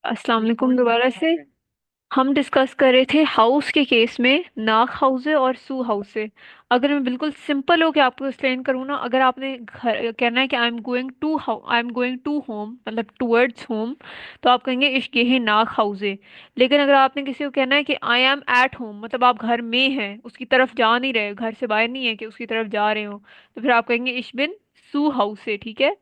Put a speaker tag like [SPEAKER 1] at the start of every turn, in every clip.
[SPEAKER 1] अस्सलाम वालेकुम दोबारा से। हम डिस्कस कर रहे थे हाउस के केस में नाक हाउस है और सू हाउस है। अगर मैं बिल्कुल सिंपल हो के आपको एक्सप्लेन करूँ ना, अगर आपने घर कहना है कि I am going to home मतलब टूवर्ड्स होम, तो आप कहेंगे इश्क ये नाक हाउस है। लेकिन अगर आपने किसी को कहना है कि आई एम एट होम मतलब आप घर में हैं, उसकी तरफ जा नहीं रहे, घर से बाहर नहीं है कि उसकी तरफ जा रहे हो, तो फिर आप कहेंगे इश बिन सू हाउस है। ठीक है,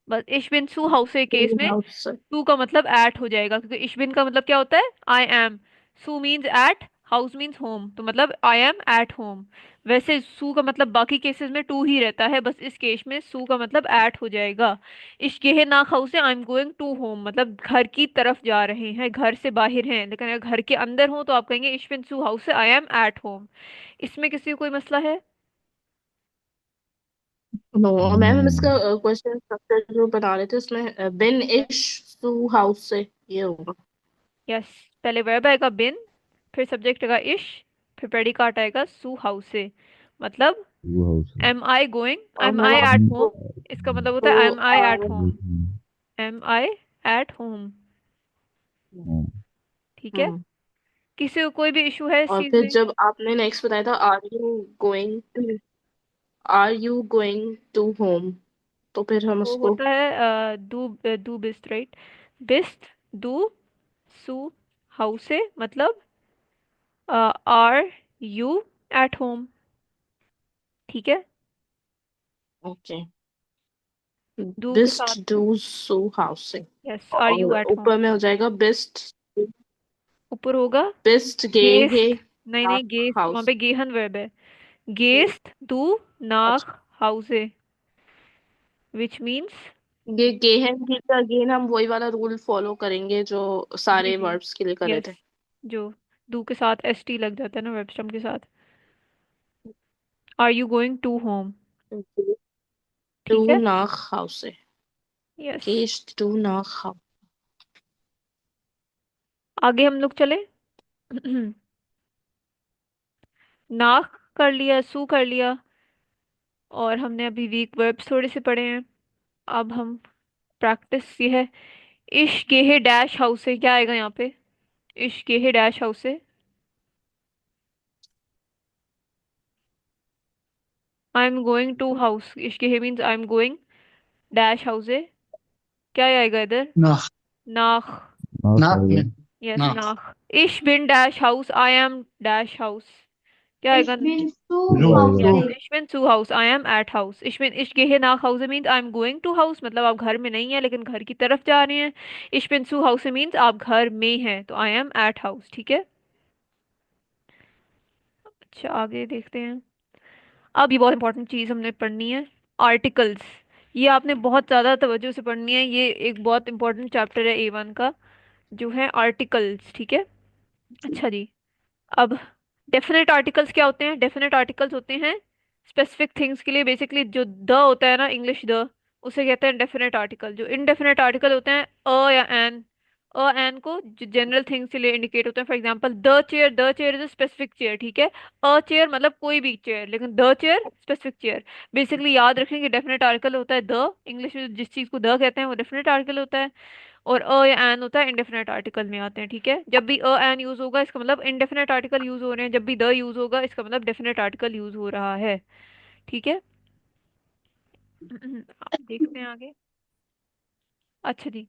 [SPEAKER 1] बस इशबिन सू हाउस के केस में
[SPEAKER 2] हाउस।
[SPEAKER 1] टू का मतलब एट हो जाएगा, क्योंकि इशबिन का मतलब क्या होता है, आई एम। सू मीन्स एट, हाउस मीन्स होम, तो मतलब आई एम एट होम। वैसे सू का मतलब बाकी केसेस में टू ही रहता है, बस इस केस में सू का मतलब एट हो जाएगा। इश्के ना हाउस है, I am going to home मतलब घर की तरफ जा रहे हैं, घर से बाहर हैं, लेकिन अगर घर के अंदर हो तो आप कहेंगे इशबिन सू हाउस है, आई एम एट होम। इसमें किसी को कोई मसला है?
[SPEAKER 2] नो मैम, हम इसका क्वेश्चन स्ट्रक्चर जो बना रहे थे उसमें बिन इश सू हाउस से ये होगा।
[SPEAKER 1] यस, पहले वर्ब आएगा बिन, फिर सब्जेक्ट आएगा इश, फिर प्रेडिकाट आएगा सू हाउस से। मतलब
[SPEAKER 3] वो हाउस है।
[SPEAKER 1] एम आई गोइंग,
[SPEAKER 2] और
[SPEAKER 1] am
[SPEAKER 2] ma'am
[SPEAKER 1] I at
[SPEAKER 3] hmm,
[SPEAKER 2] आपको
[SPEAKER 1] होम, इसका मतलब होता है
[SPEAKER 2] तो
[SPEAKER 1] am I at home. Am I at home.
[SPEAKER 3] Hmm,
[SPEAKER 1] ठीक है,
[SPEAKER 2] हम्म।
[SPEAKER 1] किसी को कोई भी इशू है इस
[SPEAKER 2] और
[SPEAKER 1] चीज
[SPEAKER 2] फिर
[SPEAKER 1] में?
[SPEAKER 2] जब आपने नेक्स्ट बताया था are you going to home, तो फिर हम
[SPEAKER 1] वो
[SPEAKER 2] उसको
[SPEAKER 1] होता है डू, डू बिस्ट राइट, बिस्ट, डू, सू हाउस से मतलब आर यू एट होम। ठीक है,
[SPEAKER 2] ओके
[SPEAKER 1] डू के
[SPEAKER 2] बिस्ट
[SPEAKER 1] साथ,
[SPEAKER 2] डू सू हाउस से।
[SPEAKER 1] यस, आर
[SPEAKER 2] और
[SPEAKER 1] यू एट होम।
[SPEAKER 2] ऊपर में हो जाएगा बिस्ट
[SPEAKER 1] ऊपर होगा
[SPEAKER 2] बिस्ट गे हे
[SPEAKER 1] गेस्ट, नहीं नहीं, गेस्ट वहां
[SPEAKER 2] हाउस।
[SPEAKER 1] पे गेहन वर्ब है। गेस्ट दू नाक हाउसे, विच मीन्स,
[SPEAKER 2] ये गेहन की का अगेन हम वही वाला रूल फॉलो करेंगे जो
[SPEAKER 1] जी
[SPEAKER 2] सारे
[SPEAKER 1] जी,
[SPEAKER 2] वर्ब्स के लिए कर रहे
[SPEAKER 1] यस,
[SPEAKER 2] थे।
[SPEAKER 1] जो डू के साथ एस टी लग जाता है ना, वेब के साथ। Are you going to home?
[SPEAKER 2] टू
[SPEAKER 1] ठीक है,
[SPEAKER 2] नाक हाउस है।
[SPEAKER 1] यस।
[SPEAKER 2] गेस्ट टू नाक हाउस।
[SPEAKER 1] आगे हम लोग चले। नाक कर लिया, सू कर लिया, और हमने अभी वीक वर्ब्स थोड़े से पढ़े हैं। अब हम प्रैक्टिस ये है, इश गेहे डैश हाउस से क्या आएगा यहाँ पे? इश गेहे डैश हाउस से I am going to house, इश गेहे means I am going dash house है, क्या आएगा इधर?
[SPEAKER 4] नाक।
[SPEAKER 1] नाक,
[SPEAKER 3] नाक
[SPEAKER 4] नाक
[SPEAKER 3] हाउस
[SPEAKER 4] में।
[SPEAKER 3] है।
[SPEAKER 1] यस
[SPEAKER 4] नाक।
[SPEAKER 1] नाक। इश बिन डैश हाउस, आई एम डैश हाउस, क्या आएगा?
[SPEAKER 5] Ich bin zu
[SPEAKER 3] टू आएगा।
[SPEAKER 1] Yes,
[SPEAKER 5] Hause.
[SPEAKER 1] इश बिन टू हाउस, आई एम एट हाउस। इश बिन इश गेहे नाक हाउस means I am going to house मतलब आप घर में नहीं है लेकिन घर की तरफ जा रहे हैं। इश बिन टू हाउस मीन्स आप घर में हैं, तो आई एम एट हाउस। ठीक है, अच्छा आगे देखते हैं। अब ये बहुत इंपॉर्टेंट चीज हमने पढ़नी है, आर्टिकल्स। ये आपने बहुत ज्यादा तवज्जो से पढ़नी है, ये एक बहुत इंपॉर्टेंट चैप्टर है A1 का, जो है आर्टिकल्स। ठीक है, अच्छा जी। अब डेफिनेट आर्टिकल्स क्या होते हैं? डेफिनेट आर्टिकल्स होते हैं स्पेसिफिक थिंग्स के लिए, बेसिकली जो द होता है ना, इंग्लिश द, उसे कहते हैं डेफिनेट आर्टिकल। जो इनडेफिनेट आर्टिकल होते हैं अ या एन, अ एन को जो जनरल थिंग्स के लिए इंडिकेट होते हैं। For example the chair, the chair is a specific chair. ठीक है, अ चेयर मतलब कोई भी चेयर, लेकिन the chair specific chair. Basically याद रखें कि डेफिनेट आर्टिकल होता है द, इंग्लिश में जिस चीज को द कहते हैं वो डेफिनेट आर्टिकल होता है। और अ या एन होता है इंडेफिनेट आर्टिकल में आते हैं। ठीक है, जब भी अ एन यूज होगा इसका मतलब इंडेफिनेट आर्टिकल यूज हो रहे हैं, जब भी द यूज होगा इसका मतलब डेफिनेट आर्टिकल यूज हो रहा है। ठीक है। आप देखते हैं आगे। अच्छा जी,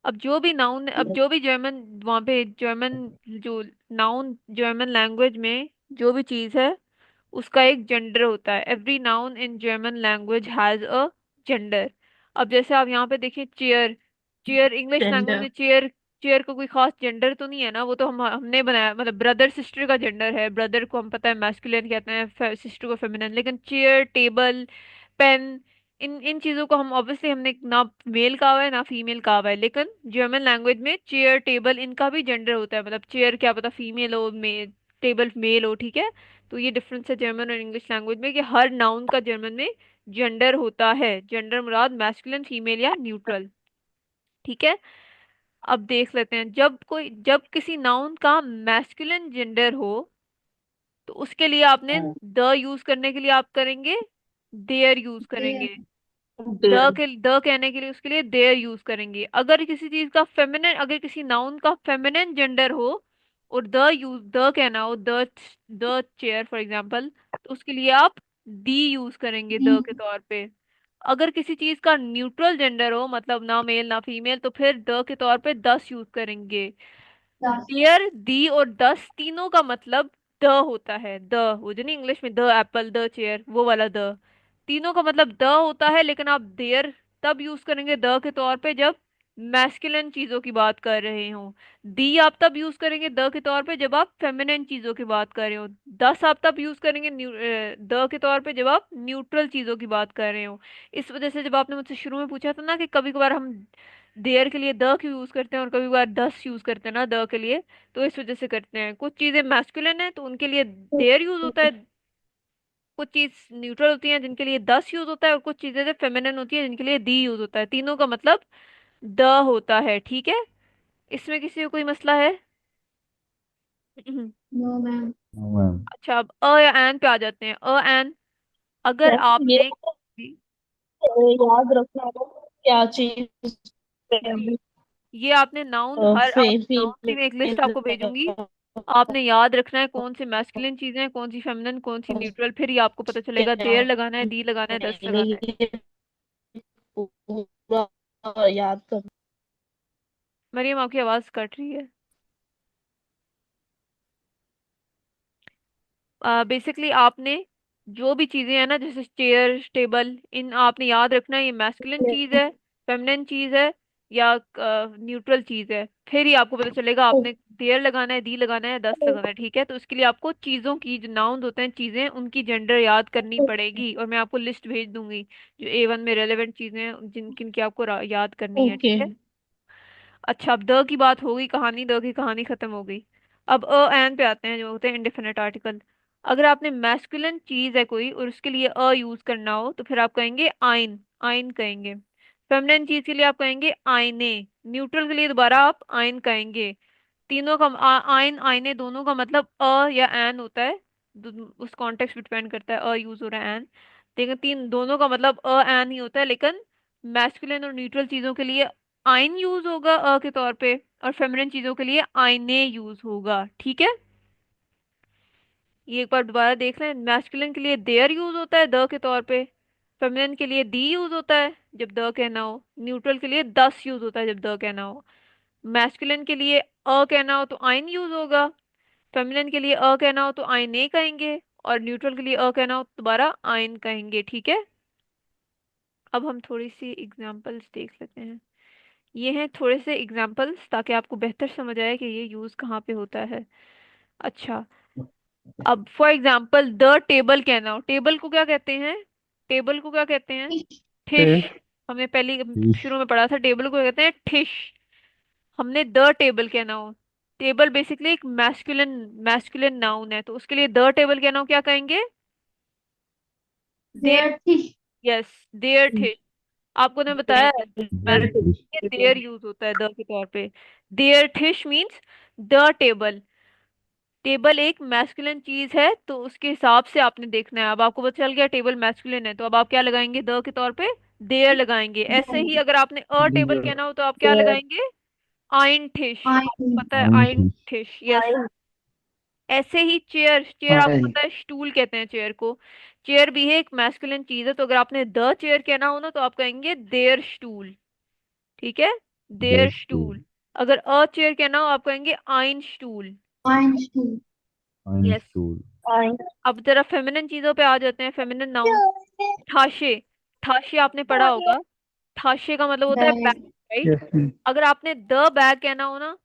[SPEAKER 1] अब जो भी नाउन, अब जो भी जर्मन, वहाँ पे जर्मन, जो नाउन जर्मन लैंग्वेज में जो भी चीज़ है उसका एक जेंडर होता है। Every noun in German language has a gender. अब जैसे आप यहाँ पे देखिए chair, chair English language
[SPEAKER 2] gender.
[SPEAKER 1] में चेयर, चेयर का कोई खास जेंडर तो नहीं है ना, वो तो हमने बनाया, मतलब ब्रदर सिस्टर का जेंडर है, ब्रदर को हम पता है मैस्कुलिन कहते हैं, सिस्टर को फेमिनिन। लेकिन चेयर, टेबल, पेन, इन इन चीजों को हम ऑब्वियसली हमने ना मेल कहा हुआ है ना फीमेल कहा हुआ है, लेकिन जर्मन लैंग्वेज में चेयर, टेबल इनका भी जेंडर होता है, मतलब चेयर क्या पता फीमेल हो, टेबल मेल हो। ठीक है, तो ये डिफरेंस है जर्मन और इंग्लिश लैंग्वेज में कि हर नाउन का जर्मन में जेंडर होता है। जेंडर मुराद मैस्कुलिन, फीमेल या न्यूट्रल। ठीक है, अब देख लेते हैं, जब किसी नाउन का मैस्कुलिन जेंडर हो तो उसके लिए आपने द यूज करने के लिए आप करेंगे देयर यूज
[SPEAKER 5] Der,
[SPEAKER 1] करेंगे।
[SPEAKER 2] देयर।
[SPEAKER 1] द कहने के लिए उसके लिए देयर यूज करेंगे। अगर किसी चीज का फेमिनिन, अगर किसी नाउन का फेमिनिन जेंडर हो और द कहना हो, द चेयर फॉर एग्जांपल, तो उसके लिए आप दी यूज करेंगे द के तौर पे। अगर किसी चीज का न्यूट्रल जेंडर हो, मतलब ना मेल ना फीमेल, तो फिर द के तौर पे दस यूज करेंगे। डियर, दी और दस तीनों का मतलब द होता है। द, वो जो नहीं इंग्लिश में द एप्पल, द चेयर, वो वाला द, तीनों का मतलब द होता है। लेकिन आप देयर तब यूज करेंगे द के तौर पे जब मैस्कुलिन चीजों की बात कर रहे हो। दी आप तब यूज करेंगे द के तौर पे जब आप फेमिनिन चीजों की बात कर रहे हो। दस आप तब यूज करेंगे द के तौर पे जब आप न्यूट्रल चीजों की बात कर रहे हो। इस वजह से जब आपने मुझसे शुरू में पूछा था ना कि कभी कभार हम देयर के लिए द क्यों यूज करते हैं और कभी कभार दस यूज करते हैं ना द के लिए, तो इस वजह से करते हैं। कुछ चीजें मैस्कुलिन है तो उनके लिए देयर यूज होता है, कुछ चीज न्यूट्रल होती है जिनके लिए दस यूज होता है, और कुछ चीजें जो फेमिनिन होती है जिनके लिए दी यूज होता है। तीनों का मतलब द होता है, ठीक है। इसमें किसी को कोई मसला है?
[SPEAKER 2] No ma'am.
[SPEAKER 3] No ma'am.
[SPEAKER 1] अच्छा, अब अ या एन पे आ जाते हैं। अ एन, अगर
[SPEAKER 2] ये
[SPEAKER 1] आपने
[SPEAKER 2] याद रखना है क्या चीज
[SPEAKER 1] जी, ये आपने नाउन, हर आप नाउन की मैं एक लिस्ट आपको भेजूंगी। आपने याद रखना है कौन सी मैस्कुलिन चीजें हैं, कौन सी फेमिनिन, कौन सी न्यूट्रल, फिर ही आपको पता चलेगा देयर लगाना है, दी लगाना है, दस लगाना है।
[SPEAKER 2] पूरा याद कर।
[SPEAKER 1] मरियम, आपकी आवाज कट रही है। बेसिकली आपने जो भी चीजें हैं ना, जैसे चेयर, टेबल, इन आपने याद रखना है ये मैस्कुलिन चीज है, फेमिनिन चीज है, या न्यूट्रल चीज है। फिर ही आपको पता चलेगा आपने देयर लगाना है, दी लगाना है, दस लगाना है, ठीक है। तो इसके लिए आपको चीजों की, जो नाउन होते हैं चीजें, उनकी जेंडर याद करनी पड़ेगी, और मैं आपको लिस्ट भेज दूंगी जो A1 में रेलेवेंट चीजें हैं जिन किन की आपको याद करनी है,
[SPEAKER 2] ओके।
[SPEAKER 1] ठीक है। अच्छा, अब द की बात हो गई, कहानी, द की कहानी खत्म हो गई। अब अ एन पे आते हैं जो होते हैं इंडेफिनिट आर्टिकल। अगर आपने मैस्कुलिन चीज है कोई और उसके लिए अ यूज करना हो तो फिर आप कहेंगे आइन, आइन कहेंगे। फेमिनिन चीज के लिए आप कहेंगे आईने। न्यूट्रल के लिए दोबारा आप आइन कहेंगे। तीनों का आइन आईने दोनों का मतलब अ या एन होता है। उस कॉन्टेक्स्ट पे डिपेंड करता है अ यूज हो रहा है एन, लेकिन तीन दोनों का मतलब अ एन ही होता है। लेकिन मैस्कुलिन और न्यूट्रल चीजों के लिए आइन यूज होगा अ के तौर पे, और फेमिनिन चीजों के लिए आईने यूज होगा, ठीक है। ये एक बार दोबारा देख लें। मैस्कुलिन के लिए देयर यूज होता है द के तौर पे, फेमिनिन के लिए दी यूज होता है जब द कहना हो, न्यूट्रल के लिए दस यूज होता है जब द कहना हो। मैस्कुलिन के लिए अ कहना हो तो आइन यूज होगा, फेमिनिन के लिए अ कहना हो तो आईने कहेंगे, और न्यूट्रल के लिए अ कहना हो तो दोबारा आइन कहेंगे, ठीक है। अब हम थोड़ी सी एग्जांपल्स देख लेते हैं। ये हैं थोड़े से एग्जांपल्स ताकि आपको बेहतर समझ आए कि ये यूज कहाँ पे होता है। अच्छा, अब फॉर एग्जांपल द टेबल कहना हो, टेबल को क्या कहते हैं? टेबल को क्या कहते हैं? ठिश। हमने पहले
[SPEAKER 3] फिश।
[SPEAKER 1] शुरू में पढ़ा था, टेबल को कहते हैं ठिश। हमने द टेबल कहना हो, टेबल बेसिकली एक मैस्कुलिन मैस्कुलिन नाउन है, तो उसके लिए द टेबल कहना हो क्या कहेंगे? देयर,
[SPEAKER 2] देयर थी।
[SPEAKER 1] यस, देयर ठिश। आपको ने बताया है
[SPEAKER 3] देयर
[SPEAKER 1] मैस्कुलिन
[SPEAKER 3] फिश।
[SPEAKER 1] में देयर यूज होता है द के तौर पे। देयर ठिश मींस द टेबल। टेबल एक मैस्कुलिन चीज है तो उसके हिसाब से आपने देखना है। अब आपको पता चल गया टेबल मैस्कुलिन है, तो अब आप क्या लगाएंगे द के तौर पे? देयर लगाएंगे। ऐसे ही अगर आपने अ टेबल कहना हो तो आप क्या
[SPEAKER 2] देयर
[SPEAKER 1] लगाएंगे? आइन ठिश। आपको
[SPEAKER 2] आई
[SPEAKER 1] पता है
[SPEAKER 3] आइन
[SPEAKER 1] आइन
[SPEAKER 3] फिश।
[SPEAKER 1] ठिश, यस। ऐसे ही चेयर, चेयर आपको पता है स्टूल कहते हैं चेयर को। चेयर भी है एक मैस्कुलिन चीज है, तो अगर आपने द चेयर कहना हो ना तो आप कहेंगे देयर स्टूल, ठीक है। देयर
[SPEAKER 3] देयर स्टूल।
[SPEAKER 1] स्टूल। अगर अ चेयर कहना हो आप कहेंगे आइन स्टूल,
[SPEAKER 2] आई टू
[SPEAKER 3] आइन
[SPEAKER 1] यस।
[SPEAKER 3] स्टूल।
[SPEAKER 2] आई
[SPEAKER 1] अब जरा फेमिनिन चीजों पे आ जाते हैं, फेमिनिन नाउन। ठाशे, ठाशे आपने पढ़ा होगा। ठाशे का मतलब होता है बैग,
[SPEAKER 2] बैग।
[SPEAKER 1] राइट। अगर आपने द बैग कहना हो ना,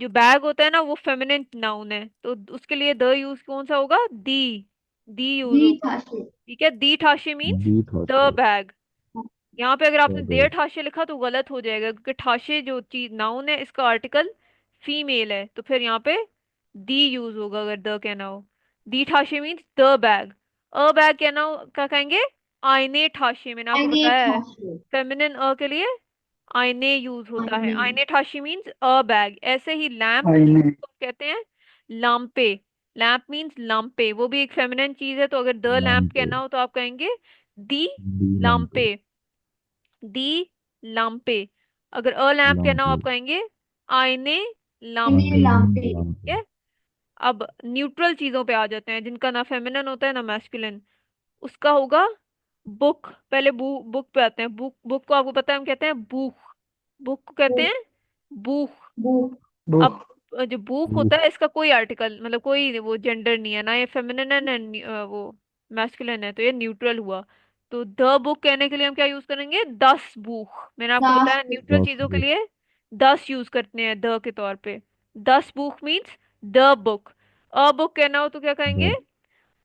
[SPEAKER 1] जो बैग होता है ना वो फेमिनिन नाउन है, तो उसके लिए द यूज कौन सा होगा? दी, दी यूज
[SPEAKER 2] दी
[SPEAKER 1] होगा,
[SPEAKER 2] था से।
[SPEAKER 1] ठीक है। दी ठाशे मीन्स
[SPEAKER 3] दी थॉट
[SPEAKER 1] द
[SPEAKER 3] से।
[SPEAKER 1] बैग। यहाँ पे अगर आपने देर
[SPEAKER 3] बैग।
[SPEAKER 1] ठाशे लिखा तो गलत हो जाएगा, क्योंकि ठाशे जो चीज नाउन है इसका आर्टिकल फीमेल है, तो फिर यहाँ पे दी यूज होगा अगर द कहना हो। दी ठाशे means the bag. A bag कहना हो क्या कहेंगे? आईने ठाशे, मैंने आपको
[SPEAKER 2] आईने
[SPEAKER 1] बताया है
[SPEAKER 2] था से।
[SPEAKER 1] फेमिनिन अ के लिए आईने यूज होता है।
[SPEAKER 2] आईने
[SPEAKER 1] आईने ठाशी मीन्स अ बैग। ऐसे ही लैम्प
[SPEAKER 2] आईने
[SPEAKER 1] को कहते हैं लाम्पे। लैम्प मीन्स लाम्पे, वो भी एक फेमिनिन चीज है, तो अगर द लैम्प
[SPEAKER 3] लैम्पे।
[SPEAKER 1] कहना हो तो आप कहेंगे दी
[SPEAKER 3] दी लैम्पे।
[SPEAKER 1] लाम्पे। दी लाम्पे। अगर अ लैम्प कहना हो
[SPEAKER 3] लंपे।
[SPEAKER 1] आप कहेंगे आईने
[SPEAKER 2] इन्हें
[SPEAKER 1] लाम्पे।
[SPEAKER 2] लाते।
[SPEAKER 1] ठीक है। अब न्यूट्रल चीजों पे आ जाते हैं जिनका ना फेमिनिन होता है ना मैस्कुलिन। उसका होगा बुक। पहले बुक पे आते हैं। बुक बुक को आपको पता है हम कहते हैं बुक। बुक को कहते हैं बुक।
[SPEAKER 2] बुक।
[SPEAKER 1] अब
[SPEAKER 2] बुक।
[SPEAKER 1] जो बुक
[SPEAKER 3] बू।
[SPEAKER 1] होता है इसका कोई आर्टिकल मतलब कोई वो जेंडर नहीं है, ना ये फेमिनिन है ना वो मैस्कुलिन है, तो ये न्यूट्रल हुआ। तो द बुक कहने के लिए हम क्या यूज करेंगे, दस बुक। मैंने आपको
[SPEAKER 2] दस
[SPEAKER 1] बताया
[SPEAKER 2] बुक।
[SPEAKER 1] न्यूट्रल
[SPEAKER 3] दस
[SPEAKER 1] चीजों के
[SPEAKER 3] बुक।
[SPEAKER 1] लिए दस यूज करते हैं द के तौर पे। दस book means the book. A book कहना हो तो क्या कहेंगे,
[SPEAKER 3] द।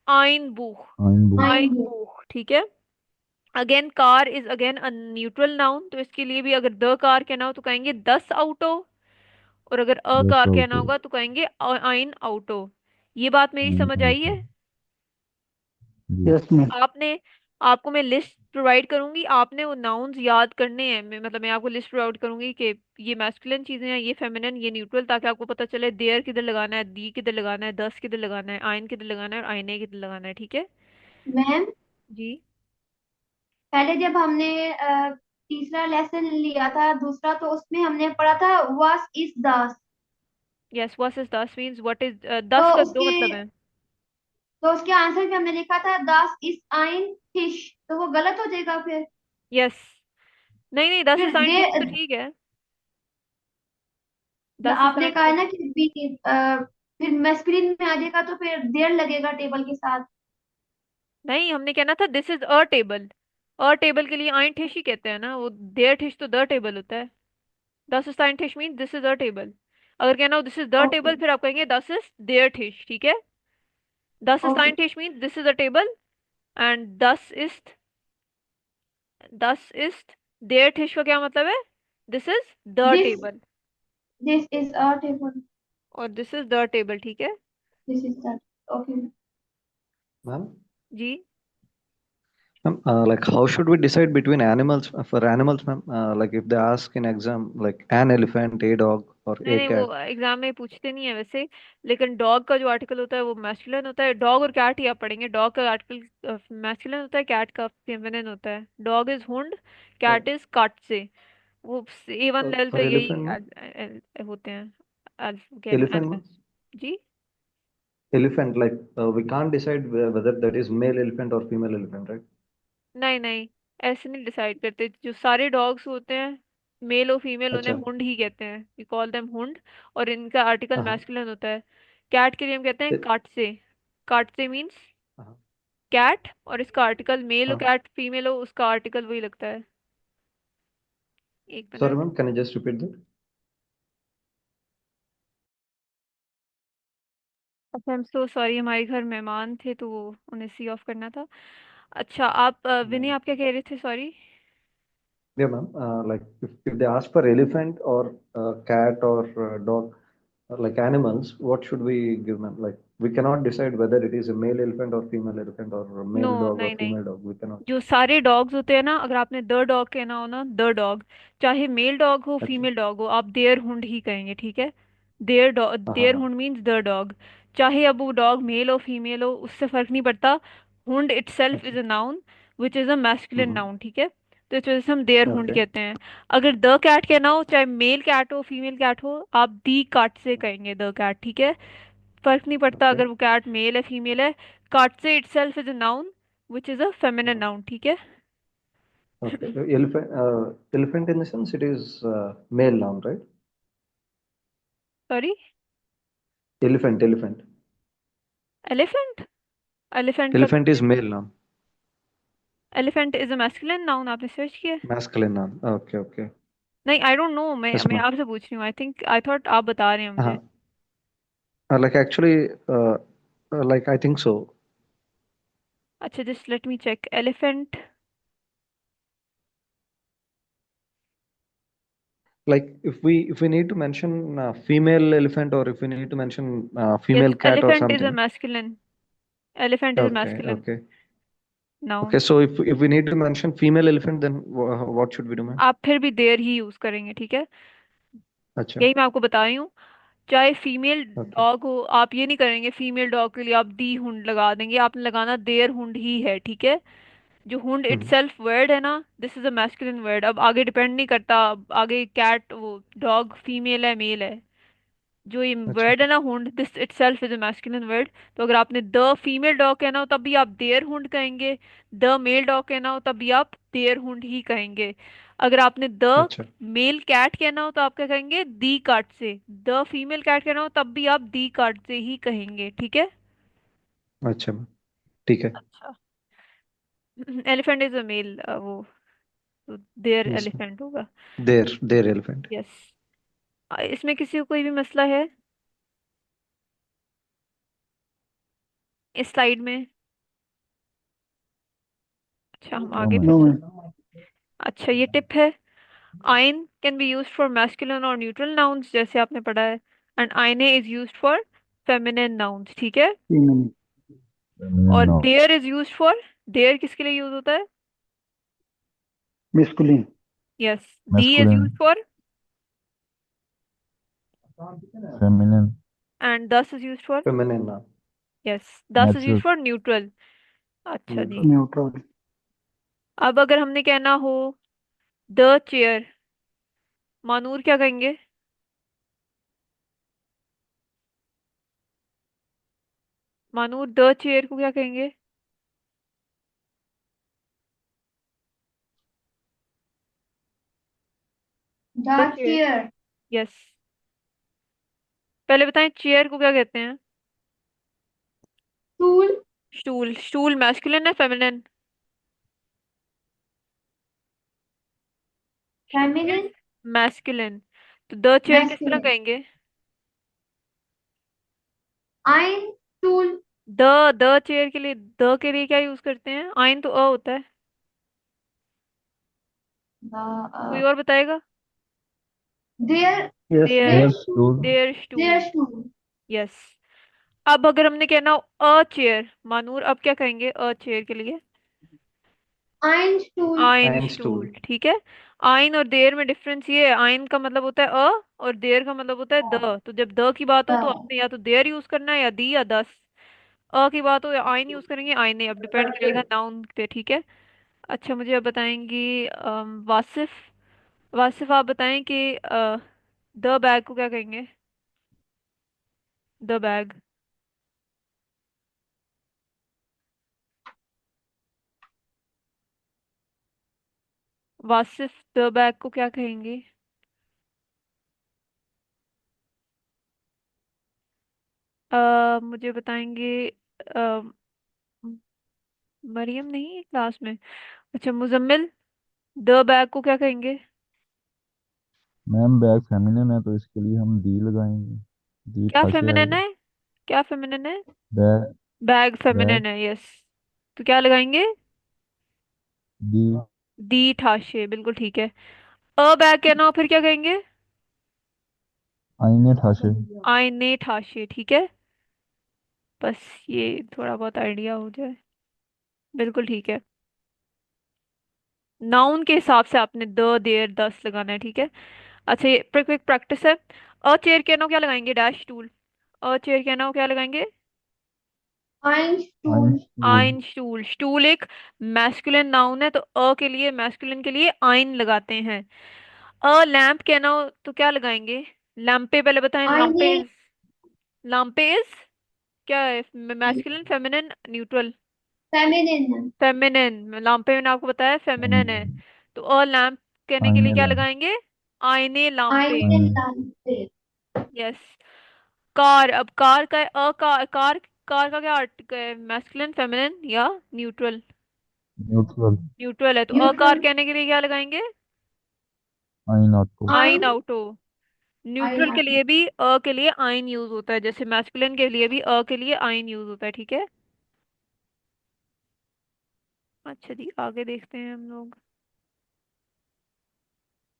[SPEAKER 1] आइन बुक।
[SPEAKER 3] आइन बुक।
[SPEAKER 1] आइन
[SPEAKER 2] नाइन बुक।
[SPEAKER 1] बुक। ठीक है। Again car is again a neutral noun, तो इसके लिए भी अगर द कार कहना हो तो कहेंगे दस ऑटो। और अगर अ
[SPEAKER 3] दस
[SPEAKER 1] कार कहना
[SPEAKER 3] आउटो।
[SPEAKER 1] होगा तो कहेंगे आइन ऑटो। ये बात मेरी
[SPEAKER 3] आइन
[SPEAKER 1] समझ आई
[SPEAKER 3] आउटो।
[SPEAKER 1] है।
[SPEAKER 3] जी। Yes ma'am.
[SPEAKER 1] आपने आपको मैं लिस्ट प्रोवाइड करूंगी, आपने वो नाउन्स याद करने हैं। मतलब मैं आपको लिस्ट प्रोवाइड करूंगी कि ये मैस्कुलिन चीजें हैं, ये फेमिनिन, ये न्यूट्रल, ताकि आपको पता चले देयर किधर लगाना है, दी किधर लगाना है, दस किधर लगाना है, आइन किधर लगाना है और आईने किधर लगाना है। ठीक है।
[SPEAKER 2] मैम,
[SPEAKER 1] जी।
[SPEAKER 2] पहले जब हमने तीसरा लेसन लिया था, दूसरा, तो उसमें हमने पढ़ा था वास is Das.
[SPEAKER 1] Yes, what is दस मीन्स व्हाट इज,
[SPEAKER 2] तो
[SPEAKER 1] दस का दो
[SPEAKER 2] उसके
[SPEAKER 1] मतलब है।
[SPEAKER 2] तो उसके आंसर में हमने लिखा था दास इज आइन फिश, तो वो गलत हो जाएगा फिर।
[SPEAKER 1] यस। नहीं नहीं, दस
[SPEAKER 2] फिर
[SPEAKER 1] साइंटिस्ट तो
[SPEAKER 2] देर,
[SPEAKER 1] ठीक है। दस
[SPEAKER 2] आपने कहा है
[SPEAKER 1] साइंटिस्ट।
[SPEAKER 2] ना कि फिर मैस्कुलिन में आ जाएगा, तो फिर देर लगेगा टेबल के साथ।
[SPEAKER 1] नहीं, हमने कहना था this is a table. A table के लिए आइन ठेश ही कहते हैं ना, वो देयर ठेश तो द टेबल होता है। दस साइन ठेश mean this is a table. अगर कहना हो this is the
[SPEAKER 2] okay.
[SPEAKER 1] Table फिर आप कहेंगे दस इज देयर ठेश। ठीक है। दस
[SPEAKER 2] ओके।
[SPEAKER 1] साइन ठेश mean this is a table and दस इज देयर ठेश का क्या मतलब है, this is the
[SPEAKER 2] this
[SPEAKER 1] table
[SPEAKER 2] this is a table.
[SPEAKER 1] और दिस इज द टेबल। ठीक है।
[SPEAKER 2] This is that. Okay.
[SPEAKER 4] Ma'am,
[SPEAKER 1] जी।
[SPEAKER 4] like how should we decide between animals for animals, ma'am? Like if they ask in exam, like an elephant, a dog, or
[SPEAKER 1] नहीं
[SPEAKER 4] a
[SPEAKER 1] नहीं,
[SPEAKER 4] cat.
[SPEAKER 1] वो exam में पूछते नहीं है वैसे। लेकिन डॉग का जो आर्टिकल होता है वो मैस्कुलिन होता है। डॉग और कैट ही आप पढ़ेंगे। डॉग का आर्टिकल मैस्कुलिन होता है, कैट का फेमिनिन होता है। डॉग इज हुंड, कैट
[SPEAKER 4] So,
[SPEAKER 1] इज काट से। वो A1 लेवल
[SPEAKER 4] for
[SPEAKER 1] पे यही
[SPEAKER 4] elephant, ma'am,
[SPEAKER 1] होते हैं।
[SPEAKER 4] elephant, ma'am,
[SPEAKER 1] animals. जी।
[SPEAKER 4] elephant. Like we can't decide whether that is male elephant or female elephant, right?
[SPEAKER 1] नहीं नहीं, ऐसे नहीं डिसाइड करते। जो सारे डॉग्स होते हैं मेल और फीमेल उन्हें
[SPEAKER 4] अच्छा.
[SPEAKER 1] हुंड ही कहते हैं, वी कॉल देम हुंड। और इनका आर्टिकल
[SPEAKER 4] Uh-huh.
[SPEAKER 1] मैस्कुलिन होता है। कैट के लिए हम कहते हैं
[SPEAKER 4] It,
[SPEAKER 1] काट से। काट से मीन्स
[SPEAKER 4] uh-huh.
[SPEAKER 1] कैट, और इसका आर्टिकल मेल हो,
[SPEAKER 4] Uh,
[SPEAKER 1] कैट फीमेल हो, उसका आर्टिकल वही लगता है। एक
[SPEAKER 4] sorry,
[SPEAKER 1] minute.
[SPEAKER 4] ma'am, can you just repeat that?
[SPEAKER 1] अच्छा, आई एम सो सॉरी, हमारे घर मेहमान थे तो वो उन्हें सी ऑफ करना था। अच्छा, आप विनय
[SPEAKER 4] No.
[SPEAKER 1] आप क्या कह रहे थे, sorry.
[SPEAKER 4] Yeah, ma'am. Like if they ask for elephant or cat or dog, like animals, what should we give, ma'am? Like we cannot decide whether it is a male elephant or female elephant or a
[SPEAKER 1] no,
[SPEAKER 4] male dog or
[SPEAKER 1] नहीं नहीं,
[SPEAKER 4] female dog. We cannot.
[SPEAKER 1] जो सारे dogs होते हैं ना, अगर आपने the dog कहना हो ना, द डॉग, चाहे मेल डॉग हो
[SPEAKER 4] अच्छा.
[SPEAKER 1] फीमेल डॉग हो, आप देयर हुंड ही कहेंगे। ठीक है। देयर डॉग, देयर
[SPEAKER 4] हाँ.
[SPEAKER 1] Hund means the dog. चाहे अब वो डॉग मेल हो फीमेल हो, उससे फर्क नहीं पड़ता। हुंड इटसेल्फ
[SPEAKER 4] अच्छा.
[SPEAKER 1] Is a noun which is a masculine
[SPEAKER 4] Mm-hmm.
[SPEAKER 1] Noun. ठीक है। तो इस वजह से हम देयर हुंड
[SPEAKER 4] Okay.
[SPEAKER 1] कहते हैं। अगर द कैट कहना हो, चाहे मेल कैट हो फीमेल कैट हो, आप दी कैट से कहेंगे द कैट। ठीक है। फर्क नहीं पड़ता
[SPEAKER 4] Okay.
[SPEAKER 1] अगर वो कैट मेल है फीमेल है। कैट से itself is a noun which is a feminine
[SPEAKER 4] Uh-huh.
[SPEAKER 1] Noun. ठीक है।
[SPEAKER 4] Okay. Elephant in the sense it is male noun, right?
[SPEAKER 1] Sorry.
[SPEAKER 4] Elephant.
[SPEAKER 1] Elephant. Elephant का
[SPEAKER 4] Elephant is male noun,
[SPEAKER 1] elephant is a masculine noun, आपने search किया है?
[SPEAKER 4] masculine noun. Okay.
[SPEAKER 1] नहीं, I don't know, मैं
[SPEAKER 4] Yes,
[SPEAKER 1] मैं
[SPEAKER 4] ma'am.
[SPEAKER 1] आपसे पूछ रही हूँ। आई थिंक आई थॉट आप बता रहे हैं मुझे।
[SPEAKER 4] Uh-huh. Like actually, like I think so.
[SPEAKER 1] अच्छा, just let me check elephant.
[SPEAKER 4] Like if we need to mention female elephant or if we need to mention
[SPEAKER 1] yes,
[SPEAKER 4] female cat or
[SPEAKER 1] elephant is a
[SPEAKER 4] something.
[SPEAKER 1] Masculine. Elephant is masculine
[SPEAKER 4] Okay.
[SPEAKER 1] Noun.
[SPEAKER 4] Okay. So if we need to mention female elephant, then what should we do, ma'am?
[SPEAKER 1] आप फिर भी there he use करेंगे। ठीक है।
[SPEAKER 4] Acha.
[SPEAKER 1] यही मैं आपको बता रही हूँ। चाहे फीमेल
[SPEAKER 4] Okay.
[SPEAKER 1] डॉग हो, आप ये नहीं करेंगे फीमेल डॉग के लिए आप दी हुंड लगा देंगे, आपने लगाना देयर हुंड ही है। ठीक है। जो हुंड
[SPEAKER 4] हम्म,
[SPEAKER 1] इटसेल्फ वर्ड है ना, this is a masculine word. अब आगे डिपेंड नहीं करता, अब आगे कैट वो डॉग फीमेल है मेल है, जो ये
[SPEAKER 4] अच्छा
[SPEAKER 1] वर्ड है ना Hund, this itself is a masculine word. तो अगर आपने द फीमेल डॉग कहना हो तब भी आप देयर हुंड कहेंगे, द मेल डॉग कहना हो तब भी आप देयर हुंड ही कहेंगे। अगर आपने द
[SPEAKER 4] अच्छा
[SPEAKER 1] मेल कैट कहना हो तो आप क्या कहेंगे, दी काट से। द फीमेल कैट कहना हो तब भी आप दी काट से ही कहेंगे, ठीक है।
[SPEAKER 4] अच्छा मैम, ठीक है।
[SPEAKER 1] अच्छा। एलिफेंट इज अ मेल, वो देयर
[SPEAKER 4] यस मैम,
[SPEAKER 1] एलिफेंट होगा।
[SPEAKER 4] देर एलिफेंट।
[SPEAKER 1] यस। इसमें किसी को कोई भी मसला है इस स्लाइड में? अच्छा हम
[SPEAKER 3] नो
[SPEAKER 1] आगे
[SPEAKER 3] मैम।
[SPEAKER 1] फिर
[SPEAKER 3] नो
[SPEAKER 1] से।
[SPEAKER 3] मैम।
[SPEAKER 1] अच्छा ये टिप है, आइन can be used for masculine और न्यूट्रल नाउन्स जैसे आपने पढ़ा है, एंड आइने is used for feminine nouns, ठीक है।
[SPEAKER 3] 3 मिनट।
[SPEAKER 1] और
[SPEAKER 3] नो।
[SPEAKER 1] देयर इज यूज्ड फॉर, देयर किसके लिए यूज होता है?
[SPEAKER 3] मिस्कुलिन।
[SPEAKER 1] यस। दी is
[SPEAKER 3] masculine.
[SPEAKER 1] Used for,
[SPEAKER 3] feminine.
[SPEAKER 1] And दस इज यूज्ड फॉर।
[SPEAKER 4] फेमिनिन नाम।
[SPEAKER 1] यस, दस is used
[SPEAKER 3] natural.
[SPEAKER 1] For neutral. अच्छा जी।
[SPEAKER 4] न्यूट्रल।
[SPEAKER 3] न्यूट्रल।
[SPEAKER 1] अब अगर हमने कहना हो द चेयर, मानूर क्या कहेंगे? मानूर द चेयर को क्या कहेंगे? The
[SPEAKER 2] the
[SPEAKER 1] chair.
[SPEAKER 2] Chair.
[SPEAKER 1] Yes. पहले बताएं चेयर को क्या कहते हैं?
[SPEAKER 2] स्टूल।
[SPEAKER 1] स्टूल। स्टूल मैस्कुलिन है feminine? Stool is
[SPEAKER 2] feminine.
[SPEAKER 1] Masculine. तो द चेयर किस तरह
[SPEAKER 2] मैस्कुलिन।
[SPEAKER 1] कहेंगे?
[SPEAKER 2] आइन स्टूल।
[SPEAKER 1] द द चेयर के लिए, द के लिए क्या यूज करते हैं? आइन तो अ होता है। कोई
[SPEAKER 2] द
[SPEAKER 1] और बताएगा?
[SPEAKER 2] देयर।
[SPEAKER 3] यस।
[SPEAKER 1] देयर।
[SPEAKER 2] देयर
[SPEAKER 3] देयर
[SPEAKER 2] स्टूल।
[SPEAKER 3] स्टूल।
[SPEAKER 1] देयर
[SPEAKER 2] देयर
[SPEAKER 1] स्टूल।
[SPEAKER 2] स्टूल।
[SPEAKER 1] यस। अब अगर हमने कहना हो अ चेयर, मानूर अब क्या कहेंगे अ चेयर के लिए?
[SPEAKER 2] आइन स्टूल।
[SPEAKER 1] आइन
[SPEAKER 4] आयन स्टूल।
[SPEAKER 1] स्टूल, ठीक है। आइन और देयर में डिफरेंस ये है, आइन का मतलब होता है अ, और देयर का मतलब होता है द। तो जब द की बात हो तो
[SPEAKER 2] द
[SPEAKER 1] आपने या तो देयर यूज करना है या दी या दस। अ की बात हो या आइन यूज करेंगे, आइने। अब डिपेंड करेगा नाउन पे, ठीक है। अच्छा मुझे अब बताएंगी वासिफ। वासिफ आप बताएं कि द बैग को क्या कहेंगे? The bag. Wasif the bag को क्या कहेंगे? मुझे बताएंगे अ, मरियम नहीं है क्लास में। अच्छा मुजम्मिल, द बैग को क्या कहेंगे?
[SPEAKER 3] मैम बैग फेमिनिन है तो इसके लिए हम दी लगाएंगे। दी
[SPEAKER 1] क्या
[SPEAKER 3] ठासे
[SPEAKER 1] फेमिनिन
[SPEAKER 3] आएगा।
[SPEAKER 1] है? क्या फेमिनिन है?
[SPEAKER 3] बैग।
[SPEAKER 1] Bag
[SPEAKER 3] bag.
[SPEAKER 1] फेमिनिन है, यस। तो क्या लगाएंगे?
[SPEAKER 3] दी।
[SPEAKER 1] दी ठाशे, बिल्कुल ठीक है। अ बैग कहना हो फिर क्या कहेंगे?
[SPEAKER 3] आईने ठासे।
[SPEAKER 1] आईने ठाशे, ठीक है। बस ये थोड़ा बहुत आइडिया हो जाए, बिल्कुल ठीक है। नाउन के हिसाब से आपने द देयर दस लगाना है, ठीक है। अच्छा ये क्विक प्रैक्टिस है। अ चेयर कहना हो क्या लगाएंगे? Dash tool. अ चेयर कहना हो क्या लगाएंगे?
[SPEAKER 2] आइन
[SPEAKER 3] आइन
[SPEAKER 2] स्टूल।
[SPEAKER 3] स्टूल।
[SPEAKER 1] आइन स्टूल। स्टूल एक मैस्कुलिन नाउन है तो अ के लिए, मैस्कुलिन के लिए आइन लगाते हैं। अ लैम्प कहना हो तो क्या लगाएंगे? लैम्पे, पहले बताएं
[SPEAKER 2] आइने।
[SPEAKER 1] लैम्पे इज, लैम्पे इज क्या है? Masculine feminine neutral?
[SPEAKER 2] Feminine.
[SPEAKER 1] Feminine. लैम्पे मैंने आपको बताया फेमिनिन है। तो अ लैम्प कहने के लिए
[SPEAKER 3] आईने
[SPEAKER 1] क्या
[SPEAKER 3] लैम्प।
[SPEAKER 1] लगाएंगे? आईने लैम्पे।
[SPEAKER 2] आइने
[SPEAKER 3] आईने।
[SPEAKER 2] लांपे।
[SPEAKER 1] यस। कार, अब कार का अ कार, कार का क्या आर्टिकल है? मैस्कुलिन फेमिनिन या न्यूट्रल?
[SPEAKER 3] न्यूट्रल।
[SPEAKER 1] न्यूट्रल है, तो अ कार
[SPEAKER 2] न्यूट्रल।
[SPEAKER 1] कहने के लिए क्या लगाएंगे?
[SPEAKER 3] आइन ऑटो।
[SPEAKER 1] आइन
[SPEAKER 2] आइन।
[SPEAKER 1] आउटो।
[SPEAKER 2] आइन
[SPEAKER 1] न्यूट्रल के
[SPEAKER 2] ऑटो।
[SPEAKER 1] लिए भी अ के लिए आइन यूज होता है, जैसे मैस्कुलिन के लिए भी अ के लिए आइन यूज होता है, ठीक है। अच्छा जी आगे देखते हैं हम लोग।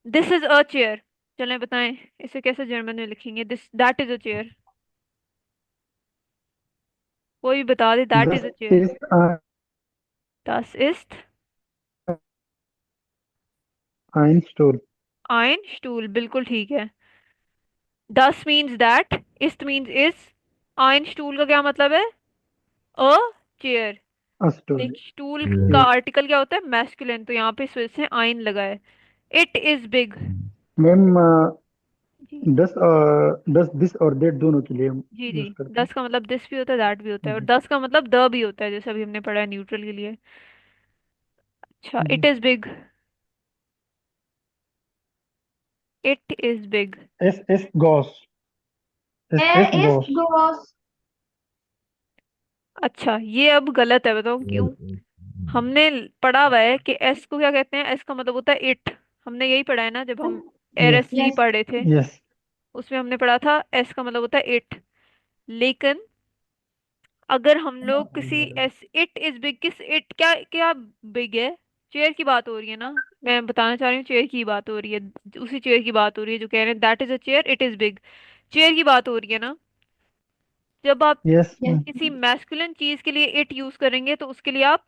[SPEAKER 1] दिस इज अ चेयर, चलें बताएं इसे कैसे जर्मन में लिखेंगे? This, that is a chair. कोई भी बता दे, दैट इज
[SPEAKER 3] दस
[SPEAKER 1] अ चेयर।
[SPEAKER 3] इज
[SPEAKER 1] दस इस्ट
[SPEAKER 3] आइन स्टूल।
[SPEAKER 1] आइन स्टूल, बिल्कुल ठीक है। दस means that, east means is, आइन स्टूल का क्या मतलब है? अ चेयर। एक
[SPEAKER 2] स्टूल।
[SPEAKER 1] स्टूल का
[SPEAKER 3] ये
[SPEAKER 1] आर्टिकल क्या होता है? मैस्कुलिन, तो यहाँ पे इस वजह से आइन लगा है। It is big.
[SPEAKER 2] मैम
[SPEAKER 1] जी
[SPEAKER 2] दस दिस और दैट दोनों के लिए हम
[SPEAKER 1] जी जी।
[SPEAKER 2] यूज करते हैं।
[SPEAKER 1] दस का मतलब दिस भी होता है, दैट भी होता है, और
[SPEAKER 2] जी
[SPEAKER 1] दस का मतलब द भी होता है, जैसे अभी हमने पढ़ा है न्यूट्रल के लिए। अच्छा, इट
[SPEAKER 2] जी।
[SPEAKER 1] Is big. It is big.
[SPEAKER 2] एस एस गॉस। एस एस
[SPEAKER 5] Air is
[SPEAKER 2] गॉस।
[SPEAKER 5] gross.
[SPEAKER 1] अच्छा, ये अब गलत है, बताओ क्यों? हमने पढ़ा हुआ है कि एस को क्या कहते हैं, एस का मतलब होता है इट। हमने यही पढ़ा है ना जब हम
[SPEAKER 2] यस
[SPEAKER 1] एरएसवी
[SPEAKER 5] Yes.
[SPEAKER 1] पढ़े थे,
[SPEAKER 2] यस।
[SPEAKER 1] उसमें हमने पढ़ा था एस का मतलब होता है इट। लेकिन अगर हम लोग किसी एस, इट इज बिग, किस इट, क्या क्या बिग है? चेयर की बात हो रही है ना, मैं बताना चाह रही हूँ, चेयर की बात हो रही है। उसी चेयर की बात हो रही है जो कह रहे हैं that is a chair, it is big. Chair की बात हो रही है ना। जब आप
[SPEAKER 2] यस
[SPEAKER 5] Yes.
[SPEAKER 1] किसी मैस्कुलिन चीज के लिए इट यूज करेंगे तो उसके लिए आप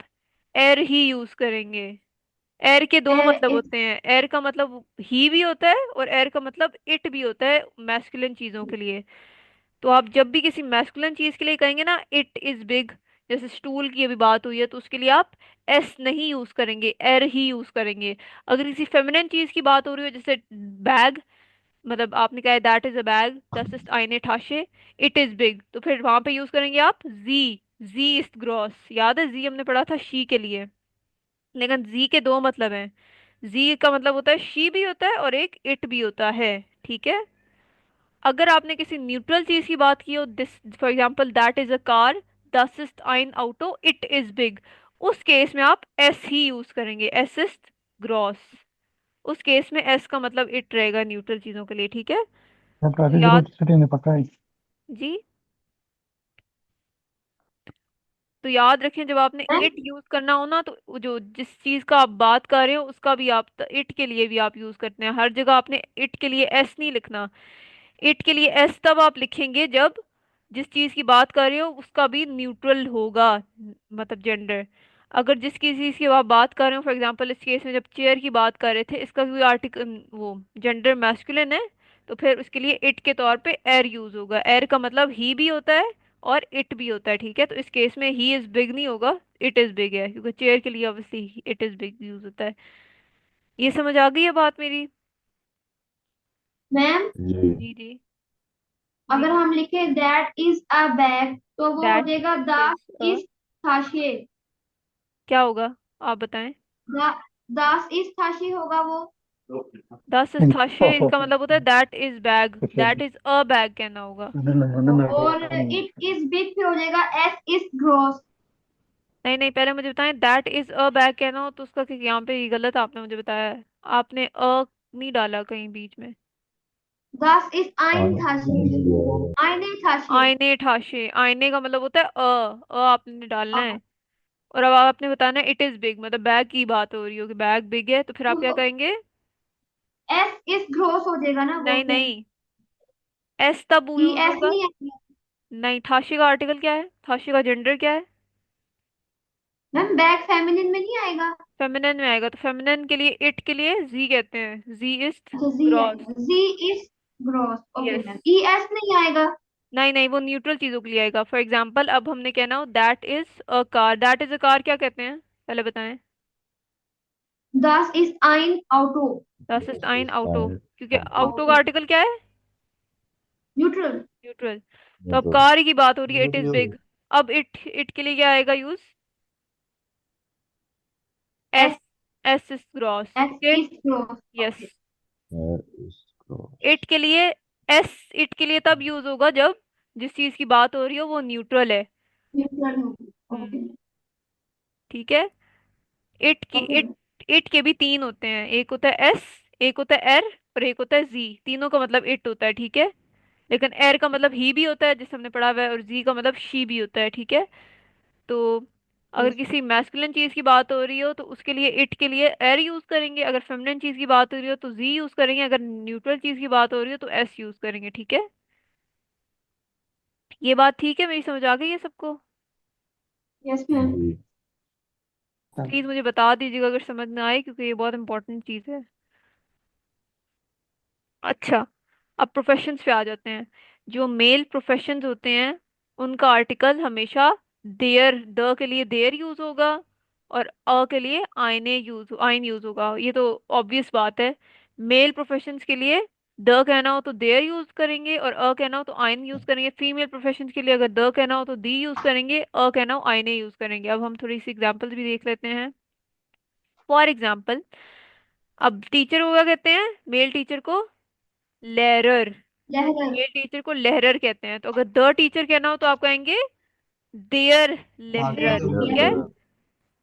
[SPEAKER 1] एर ही यूज करेंगे। एर के दो
[SPEAKER 5] Air
[SPEAKER 1] मतलब
[SPEAKER 5] is
[SPEAKER 1] होते हैं, एर का मतलब ही भी होता है और एर का मतलब इट भी होता है मैस्कुलिन चीजों के लिए। तो आप जब भी किसी मैस्कुलिन चीज के लिए कहेंगे ना इट इज बिग, जैसे स्टूल की अभी बात हुई है, तो उसके लिए आप एस नहीं यूज करेंगे, एर ही यूज करेंगे। अगर किसी फेमिनिन चीज की बात हो रही हो, जैसे बैग, मतलब आपने कहा दैट इज अ बैग, दस इज आईने ठाशे, इट इज बिग, तो फिर वहां पे यूज करेंगे आप जी। जी इज ग्रॉस, याद है जी हमने पढ़ा था शी के लिए। लेकिन जी के दो मतलब हैं। जी का मतलब होता है शी भी होता है और एक इट भी होता है, ठीक है। अगर आपने किसी न्यूट्रल चीज की बात की हो, this for example that is a car, दस इज आइन ऑटो, इट इज बिग, उस केस में आप एस ही यूज करेंगे, एस इज ग्रॉस। उस केस में एस का मतलब इट रहेगा न्यूट्रल चीजों के लिए, ठीक है।
[SPEAKER 2] मैं
[SPEAKER 1] तो
[SPEAKER 2] काफी
[SPEAKER 1] याद,
[SPEAKER 2] जरूर छुट्टी ने पता है।
[SPEAKER 1] जी, तो याद रखें जब आपने इट यूज करना हो ना, तो वो जो जिस चीज का आप बात कर रहे हो उसका भी आप इट के लिए भी आप यूज करते हैं, हर जगह आपने इट के लिए एस नहीं लिखना। इट के लिए एस तब आप लिखेंगे जब जिस चीज की बात कर रहे हो उसका भी न्यूट्रल होगा, मतलब जेंडर। अगर जिस किसी चीज की आप बात कर रहे हो, फॉर एग्जांपल इस केस में जब चेयर की बात कर रहे थे, इसका कोई आर्टिकल वो जेंडर मैस्कुलिन है, तो फिर उसके लिए इट के तौर पे एर यूज होगा। एर का मतलब ही भी होता है और इट भी होता है, ठीक है। तो इस केस में ही इज बिग नहीं होगा, इट इज बिग है, क्योंकि चेयर के लिए obviously it is big use होता है। ये समझ आ गई है बात मेरी?
[SPEAKER 5] मैम,
[SPEAKER 3] जी
[SPEAKER 1] जी जी जी
[SPEAKER 5] अगर
[SPEAKER 1] जी।
[SPEAKER 5] हम लिखे दैट इज अ बैग तो वो हो
[SPEAKER 1] दैट
[SPEAKER 5] जाएगा
[SPEAKER 1] इज
[SPEAKER 5] दास
[SPEAKER 1] अ,
[SPEAKER 5] इज थाशे।
[SPEAKER 1] क्या होगा आप बताएं?
[SPEAKER 5] दास इज थाशे होगा वो।
[SPEAKER 1] दस स्थाशय, इसका मतलब होता है that is bag, that is a bag कहना होगा।
[SPEAKER 5] और इट इज बिग फिर हो जाएगा एस इज ग्रोस।
[SPEAKER 1] नहीं नहीं, पहले मुझे बताएं, दैट इज अ बैग कहना हो तो उसका, क्योंकि यहाँ पे ये गलत आपने मुझे बताया है, आपने अ नहीं डाला कहीं बीच में।
[SPEAKER 5] दास इज आइन थाशे।
[SPEAKER 3] हाँ,
[SPEAKER 5] आइने थाशे।
[SPEAKER 1] आईने ठाशे, आईने का मतलब होता है आपने डालना है। और अब आपने बताना है इट इज बिग, मतलब बैग की बात हो रही हो कि बैग बिग है, तो फिर आप क्या कहेंगे?
[SPEAKER 5] एस इज ग्रोस हो जाएगा ना वो
[SPEAKER 1] नहीं
[SPEAKER 5] फिर।
[SPEAKER 1] नहीं, एस तब
[SPEAKER 5] ई
[SPEAKER 1] यूज
[SPEAKER 5] एस
[SPEAKER 1] होगा।
[SPEAKER 5] नहीं है।
[SPEAKER 1] नहीं, ठाशे का आर्टिकल क्या है, ठाशे का जेंडर क्या है?
[SPEAKER 5] मैम बैग फेमिनिन में नहीं आएगा।
[SPEAKER 1] फेमिनिन में आएगा, तो फेमिनिन के लिए इट के लिए जी कहते हैं, जी इज
[SPEAKER 5] अच्छा जी
[SPEAKER 1] ग्रॉस।
[SPEAKER 5] आएगा, जी इज ग्रोस। Okay
[SPEAKER 1] yes.
[SPEAKER 5] Ma'am, E S नहीं आएगा।
[SPEAKER 1] नहीं नहीं, वो न्यूट्रल चीजों के लिए आएगा। फॉर एग्जाम्पल अब हमने कहना हो that is a car, that is a car क्या कहते हैं, पहले बताएं?
[SPEAKER 5] दास इज आइन ऑटो।
[SPEAKER 1] दस इज आइन आउटो,
[SPEAKER 3] कार
[SPEAKER 1] क्योंकि आउटो का
[SPEAKER 5] ऑटो
[SPEAKER 1] आर्टिकल क्या है?
[SPEAKER 5] न्यूट्रल।
[SPEAKER 1] न्यूट्रल। तो अब
[SPEAKER 3] न्यूट्रल।
[SPEAKER 1] कार की बात हो रही है, इट इज बिग। अब इट के लिए क्या आएगा यूज? एस।
[SPEAKER 5] एस।
[SPEAKER 1] एस इज ग्रॉस,
[SPEAKER 5] एस
[SPEAKER 1] ठीक है।
[SPEAKER 5] इज ग्रोस।
[SPEAKER 1] यस।
[SPEAKER 5] ओके।
[SPEAKER 3] एयर इज क्रॉस।
[SPEAKER 1] इट के लिए एस, इट के लिए तब यूज होगा जब जिस चीज की बात हो रही हो वो न्यूट्रल है।
[SPEAKER 5] न्यूट्रल होगी।
[SPEAKER 1] हम्म,
[SPEAKER 5] ओके।
[SPEAKER 1] ठीक है। इट की
[SPEAKER 5] ओके।
[SPEAKER 1] इट के भी तीन होते हैं, एक होता है एस, एक होता है एर, और एक होता है जी। तीनों का मतलब इट होता है, ठीक है। लेकिन एर का मतलब ही भी होता है जिसे हमने पढ़ा हुआ है, और जी का मतलब शी भी होता है, ठीक है। तो अगर किसी मैस्कुलिन चीज की बात हो रही हो तो उसके लिए इट के लिए एर यूज करेंगे, अगर फेमिनिन चीज की बात हो रही हो तो जी यूज करेंगे, अगर न्यूट्रल चीज की बात हो रही हो तो एस यूज करेंगे, ठीक है। ये बात ठीक है, मेरी समझ आ गई है सबको?
[SPEAKER 5] Yes ma'am.
[SPEAKER 3] जी
[SPEAKER 1] प्लीज मुझे बता दीजिएगा अगर समझ में आए, क्योंकि ये बहुत इंपॉर्टेंट चीज है। अच्छा, अब प्रोफेशंस पे आ जाते हैं। जो मेल प्रोफेशंस होते हैं उनका आर्टिकल हमेशा देयर, द के लिए देयर यूज होगा, और अ के लिए आइन यूज होगा। ये तो ऑब्वियस बात है। मेल प्रोफेशंस के लिए द कहना हो तो देयर यूज करेंगे, और अ कहना हो तो आइन यूज करेंगे। फीमेल प्रोफेशंस के लिए अगर द कहना हो तो दी यूज करेंगे, अ कहना हो आइने यूज करेंगे। अब हम थोड़ी सी एग्जांपल्स भी देख लेते हैं। फॉर एग्जाम्पल, अब टीचर को क्या कहते हैं? मेल टीचर को लेरर,
[SPEAKER 2] लहरर।
[SPEAKER 1] मेल टीचर को लहरर कहते हैं। तो अगर द टीचर कहना हो तो आप कहेंगे देयर
[SPEAKER 2] देयर
[SPEAKER 1] लहरर, ठीक है।
[SPEAKER 2] लहरर।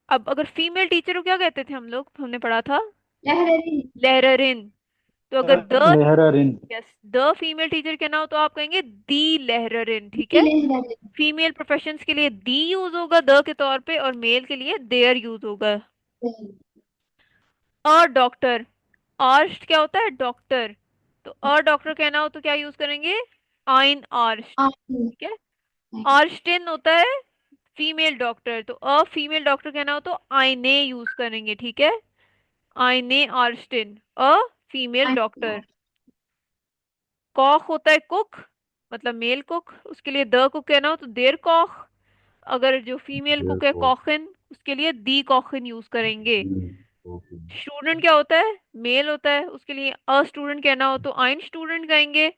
[SPEAKER 1] अब अगर फीमेल टीचर को क्या कहते थे हम लोग, हमने पढ़ा था
[SPEAKER 2] लहररी।
[SPEAKER 1] लहररिन। तो अगर the,
[SPEAKER 4] Lehrarin.
[SPEAKER 1] Yes, the female teacher कहना हो तो आप कहेंगे दी लहररिन, ठीक
[SPEAKER 2] दी
[SPEAKER 1] है।
[SPEAKER 2] लहररी।
[SPEAKER 1] फीमेल प्रोफेशंस के लिए दी यूज होगा द के तौर पे, और मेल के लिए देयर यूज होगा। अ डॉक्टर, आर्स्ट क्या होता है? डॉक्टर। तो अ डॉक्टर कहना हो तो क्या यूज करेंगे? आइन आर्स्ट,
[SPEAKER 2] आइन।
[SPEAKER 1] ठीक है। आर्स्टिन होता है फीमेल डॉक्टर, तो अ फीमेल डॉक्टर कहना हो तो आइने यूज करेंगे, ठीक है। आइने आर्स्टिन, अ फीमेल डॉक्टर। कॉक होता है कुक, मतलब मेल कुक, उसके लिए द कुक कहना हो तो देर कॉक। अगर जो फीमेल
[SPEAKER 3] देयर
[SPEAKER 1] कुक है
[SPEAKER 3] को
[SPEAKER 1] कॉकिन, उसके लिए दी कॉकिन यूज करेंगे।
[SPEAKER 3] ओके।
[SPEAKER 1] स्टूडेंट क्या होता है? मेल होता है, उसके लिए अ स्टूडेंट कहना हो तो आइन स्टूडेंट कहेंगे।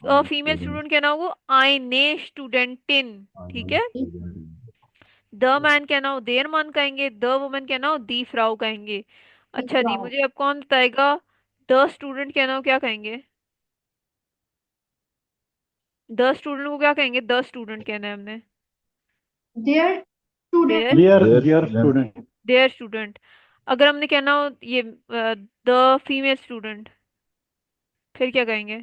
[SPEAKER 1] फीमेल
[SPEAKER 3] स्टूडेंट
[SPEAKER 1] स्टूडेंट कहना हो वो आइने स्टूडेंटिन, ठीक है।
[SPEAKER 3] स्टूडेंट
[SPEAKER 1] द मैन कहना हो देर मैन कहेंगे, द वुमन कहना हो दी फ्राउ कहेंगे। अच्छा जी, मुझे अब कौन बताएगा द स्टूडेंट कहना हो क्या कहेंगे? द स्टूडेंट को क्या कहेंगे? द स्टूडेंट कहना है हमने।
[SPEAKER 2] देयर स्टूडेंट।
[SPEAKER 1] देयर,
[SPEAKER 4] Dear
[SPEAKER 3] स्टूडेंट
[SPEAKER 4] student.
[SPEAKER 1] देयर स्टूडेंट। अगर हमने कहना हो ये द फीमेल स्टूडेंट, फिर क्या कहेंगे?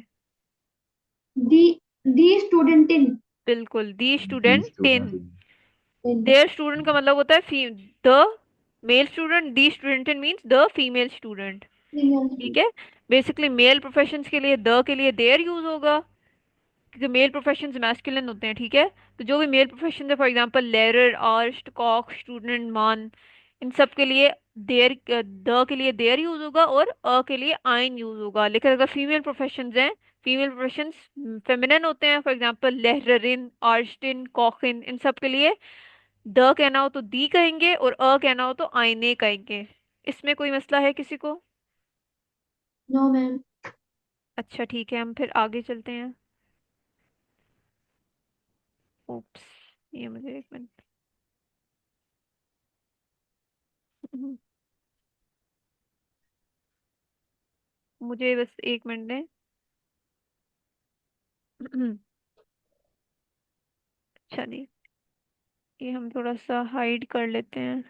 [SPEAKER 2] दी दी स्टूडेंटिन।
[SPEAKER 1] बिल्कुल, दी
[SPEAKER 3] दी
[SPEAKER 1] स्टूडेंट इन।
[SPEAKER 3] स्टूडेंट
[SPEAKER 1] देयर स्टूडेंट का मतलब होता है द मेल स्टूडेंट, दी स्टूडेंट इन मीन्स द फीमेल स्टूडेंट, ठीक है। बेसिकली मेल प्रोफेशंस के लिए द के लिए देयर यूज होगा, क्योंकि मेल प्रोफेशंस मैस्कुलिन होते हैं, ठीक है। तो जो भी मेल प्रोफेशन है, फॉर एग्जांपल लेरर, आर्स्ट, कॉक, स्टूडेंट, मान, इन सब के लिए देयर, द के लिए देयर यूज होगा, और अ के लिए आइन यूज होगा। लेकिन अगर फीमेल प्रोफेशंस हैं, फीमेल प्रोफेशंस फेमिनिन होते हैं, फॉर एग्जांपल लेहररिन, आर्स्टिन, कॉकिन, इन सब के लिए द कहना हो तो दी कहेंगे, और अ कहना हो तो आईने कहेंगे। इसमें कोई मसला है किसी को?
[SPEAKER 2] No ma'am.
[SPEAKER 1] अच्छा ठीक है, हम फिर आगे चलते हैं। ओप्स, ये मुझे एक मिनट मुझे बस एक मिनट दें। अच्छा जी, ये हम थोड़ा सा हाइड कर लेते हैं।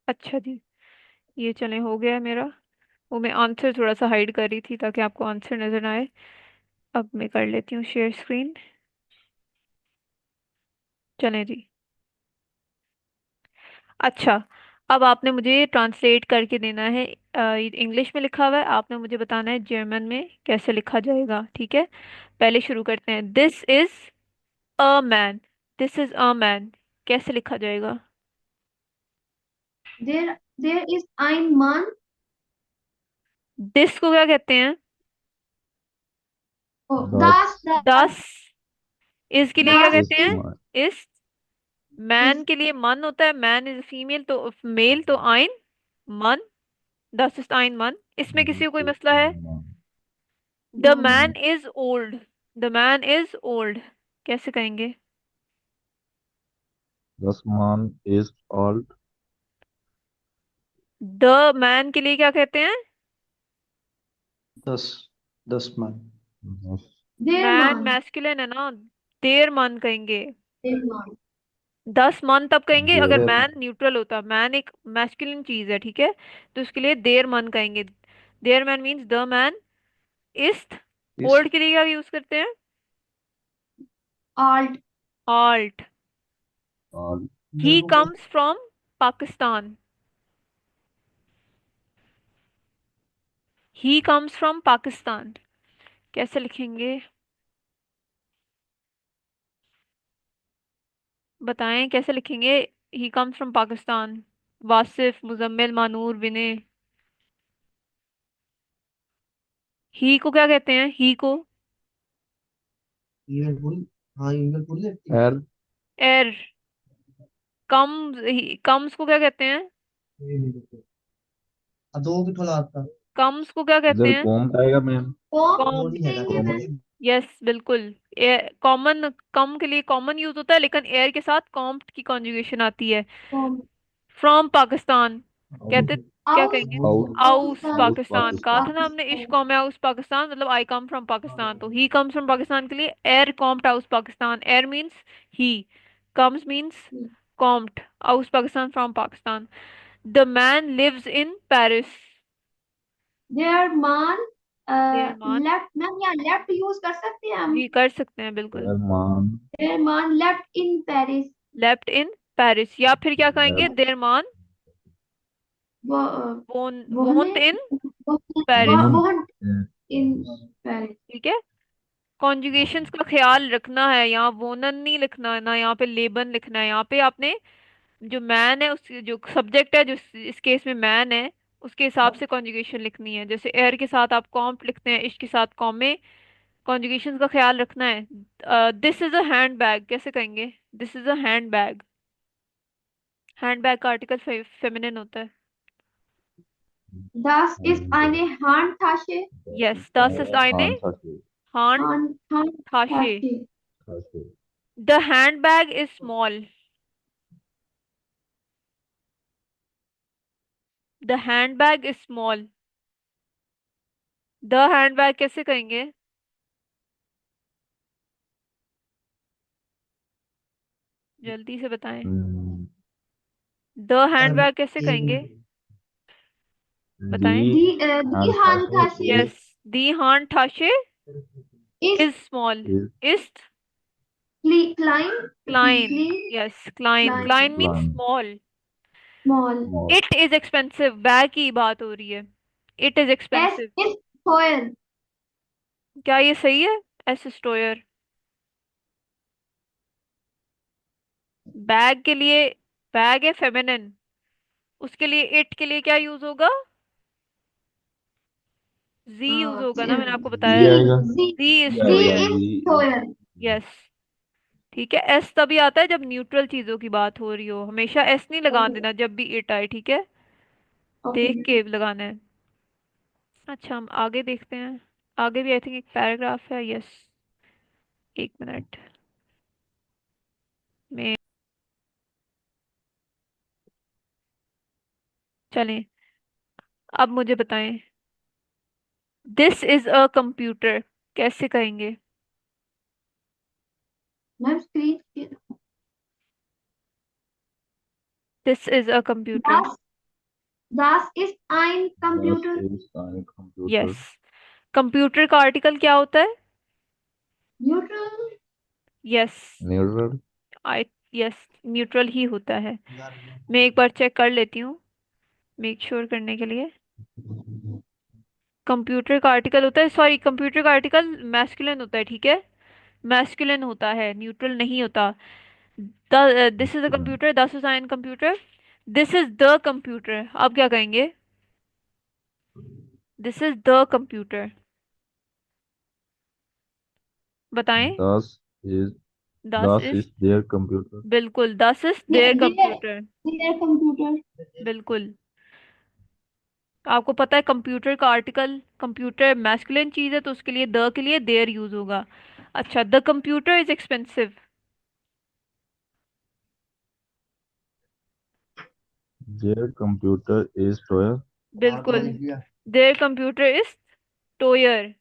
[SPEAKER 1] अच्छा जी, ये चले हो गया मेरा। वो मैं आंसर थोड़ा सा हाइड कर रही थी ताकि आपको आंसर नजर ना आए। अब मैं कर लेती हूँ शेयर स्क्रीन। चलें जी। अच्छा, अब आपने मुझे ट्रांसलेट करके देना है। इंग्लिश में लिखा हुआ है, आपने मुझे बताना है जर्मन में कैसे लिखा जाएगा, ठीक है। पहले शुरू करते हैं। This is a man, this is a man, कैसे लिखा जाएगा?
[SPEAKER 2] देयर देयर इज आइन मान।
[SPEAKER 1] दिस को क्या कहते हैं?
[SPEAKER 2] ओ
[SPEAKER 3] दस
[SPEAKER 2] दास दास।
[SPEAKER 1] दस। इस के लिए क्या
[SPEAKER 2] दास
[SPEAKER 3] इस
[SPEAKER 1] कहते हैं?
[SPEAKER 2] इज
[SPEAKER 1] इस। मैन
[SPEAKER 2] इज
[SPEAKER 1] के लिए मन होता है, मैन इज फीमेल, तो मेल तो आइन मन। दस इज आइन मन। इसमें किसी को कोई मसला है? द
[SPEAKER 2] no ma'am.
[SPEAKER 1] Man is old, the man is old, कैसे कहेंगे?
[SPEAKER 3] दस मान इज ऑल्ड
[SPEAKER 1] द मैन के लिए क्या कहते हैं?
[SPEAKER 4] Thus, thus man.
[SPEAKER 2] देयर
[SPEAKER 1] मैन
[SPEAKER 2] मान।
[SPEAKER 1] मैस्कुलिन है ना, देर मन कहेंगे।
[SPEAKER 2] देयर मान।
[SPEAKER 1] 10 मन तब कहेंगे अगर
[SPEAKER 3] देर
[SPEAKER 4] There,
[SPEAKER 1] मैन न्यूट्रल होता। मैन एक मैस्कुलिन चीज है, ठीक है, तो उसके लिए देर मन कहेंगे। देर मैन means the man is.
[SPEAKER 4] is
[SPEAKER 1] old के लिए क्या यूज करते हैं?
[SPEAKER 2] ऑल्ट।
[SPEAKER 1] ऑल्ट।
[SPEAKER 3] Old
[SPEAKER 1] he comes from Pakistan, he comes from Pakistan कैसे लिखेंगे? बताएं कैसे लिखेंगे? He comes from Pakistan. Wasif, Muzammil, Manoor, Vinay. He को क्या कहते हैं? ही को
[SPEAKER 3] एर
[SPEAKER 1] एयर। कम्स को क्या कहते हैं? कम्स को क्या कहते
[SPEAKER 3] इधर
[SPEAKER 1] हैं?
[SPEAKER 3] कॉम आएगा मैम।
[SPEAKER 2] Com
[SPEAKER 1] com.
[SPEAKER 2] कहेंगे
[SPEAKER 3] कॉमन।
[SPEAKER 2] मैम।
[SPEAKER 1] यस बिल्कुल। कॉमन, कम के लिए कॉमन यूज होता है, लेकिन एयर के साथ कॉम्प की कॉन्जुगेशन आती है।
[SPEAKER 2] कॉम
[SPEAKER 1] फ्रॉम पाकिस्तान कहते, क्या
[SPEAKER 2] आउट
[SPEAKER 1] कहेंगे?
[SPEAKER 3] आउट
[SPEAKER 1] आउस
[SPEAKER 2] पाकिस्तान।
[SPEAKER 3] आउट
[SPEAKER 1] पाकिस्तान। कहा था ना
[SPEAKER 3] पाकिस्तान।
[SPEAKER 1] हमने, इश कॉम है आउस पाकिस्तान, मतलब आई कम फ्रॉम पाकिस्तान। तो ही कम्स फ्रॉम पाकिस्तान के लिए एयर कॉम्प्ट आउस पाकिस्तान। एयर मीन्स ही, कम्स मीन्स कॉम्प्ट आउस Pakistan, from Pakistan. The man lives in Paris.
[SPEAKER 2] देयर मान
[SPEAKER 1] देयर मान,
[SPEAKER 2] लेफ्ट मैम, या लेफ्ट यूज कर सकते हैं हम।
[SPEAKER 1] जी कर सकते हैं बिल्कुल।
[SPEAKER 3] रहमान।
[SPEAKER 2] देयर मान लेफ्ट इन पेरिस।
[SPEAKER 1] लेफ्ट इन पेरिस, या फिर क्या कहेंगे? देयर मान
[SPEAKER 2] वो वो हमें
[SPEAKER 1] वोंट इन
[SPEAKER 2] वो
[SPEAKER 1] पेरिस।
[SPEAKER 2] वो इन पेरिस।
[SPEAKER 1] ठीक है। कॉन्जुगेशंस का ख्याल रखना है, यहाँ वोनन नहीं लिखना है ना, यहाँ पे लेबन लिखना है। यहाँ पे आपने जो मैन है, उस जो सब्जेक्ट है, जो इस केस में मैन है, उसके हिसाब से कॉन्जुगेशन लिखनी है। जैसे एयर के साथ आप कॉम्प लिखते हैं, इश्क के साथ कॉमे। कॉन्जुगेशंस का ख्याल रखना है। This is a hand bag कैसे कहेंगे? This is a hand bag. Hand bag का आर्टिकल फेमिनिन होता है।
[SPEAKER 2] Das ist eine Handtasche.
[SPEAKER 1] Yes, दस इज आईने
[SPEAKER 3] आंसर से
[SPEAKER 1] हान थाशे।
[SPEAKER 2] Handtasche.
[SPEAKER 1] The hand bag is small. The hand bag is small. The hand bag कैसे कहेंगे? जल्दी से बताएं। द हैंड बैग कैसे कहेंगे?
[SPEAKER 3] दी
[SPEAKER 1] बताएं।
[SPEAKER 2] Die
[SPEAKER 3] Handtasche
[SPEAKER 2] Handtasche
[SPEAKER 1] यस, दी हान ठाशे
[SPEAKER 2] ist
[SPEAKER 1] is small.
[SPEAKER 3] is
[SPEAKER 1] is
[SPEAKER 2] klein,
[SPEAKER 1] क्लाइन।
[SPEAKER 2] klein,
[SPEAKER 1] यस क्लाइन,
[SPEAKER 2] klein,
[SPEAKER 1] क्लाइन means
[SPEAKER 3] blind.
[SPEAKER 1] Small.
[SPEAKER 2] small.
[SPEAKER 3] Small.
[SPEAKER 1] It is expensive, bag की बात हो रही है। It is
[SPEAKER 2] S
[SPEAKER 1] expensive.
[SPEAKER 2] ist teuer.
[SPEAKER 1] क्या ये सही है? एस स्टोयर। बैग के लिए, बैग है फेमिनिन, उसके लिए इट के लिए क्या यूज होगा? जी यूज होगा ना, मैंने आपको
[SPEAKER 3] जी
[SPEAKER 1] बताया।
[SPEAKER 3] आएगा।
[SPEAKER 1] जी इज
[SPEAKER 3] जी
[SPEAKER 2] Sie
[SPEAKER 3] आएगा
[SPEAKER 1] स्टोयर।
[SPEAKER 2] ist
[SPEAKER 3] जी।
[SPEAKER 2] teuer.
[SPEAKER 1] यस। ठीक है। एस तभी आता है जब न्यूट्रल चीजों की बात हो रही हो, हमेशा एस नहीं लगा
[SPEAKER 2] Okay,
[SPEAKER 1] देना जब भी इट आए, ठीक है?
[SPEAKER 2] okay.
[SPEAKER 1] देख के लगाना है। अच्छा, हम आगे देखते हैं। आगे भी आई थिंक एक पैराग्राफ है। यस, एक मिनट में, चलें। अब मुझे बताएं, दिस इज अ कंप्यूटर कैसे कहेंगे?
[SPEAKER 2] Ma'am, screen.
[SPEAKER 1] This is a computer.
[SPEAKER 2] Das, das ist ein
[SPEAKER 3] Das
[SPEAKER 2] Computer.
[SPEAKER 3] ist ein
[SPEAKER 1] yes.
[SPEAKER 3] Computer.
[SPEAKER 1] Computer का आर्टिकल क्या होता है?
[SPEAKER 2] Neutral.
[SPEAKER 1] यस।
[SPEAKER 3] Neural.
[SPEAKER 1] आई, यस, न्यूट्रल ही होता है। मैं एक बार चेक कर लेती हूँ, मेक श्योर करने के लिए। कंप्यूटर का आर्टिकल होता है, सॉरी, कंप्यूटर का आर्टिकल मैस्कुलिन होता है, ठीक है? मैस्कुलिन होता है, न्यूट्रल नहीं होता। दिस इज अ कंप्यूटर, दस is an computer. This is the computer, अब क्या कहेंगे? This is the computer. बताएं।
[SPEAKER 3] Das ist
[SPEAKER 1] दस
[SPEAKER 3] das
[SPEAKER 1] is,
[SPEAKER 3] ist der Computer.
[SPEAKER 1] बिल्कुल, दस is
[SPEAKER 2] Their,
[SPEAKER 1] there computer.
[SPEAKER 2] their computer.
[SPEAKER 1] बिल्कुल। आपको पता है कंप्यूटर का आर्टिकल, कंप्यूटर मैस्कुलिन चीज है तो उसके लिए द के लिए देयर यूज होगा। अच्छा, the computer is expensive.
[SPEAKER 3] Der Computer ist teuer.
[SPEAKER 1] बिल्कुल। देयर कंप्यूटर इज टोयर।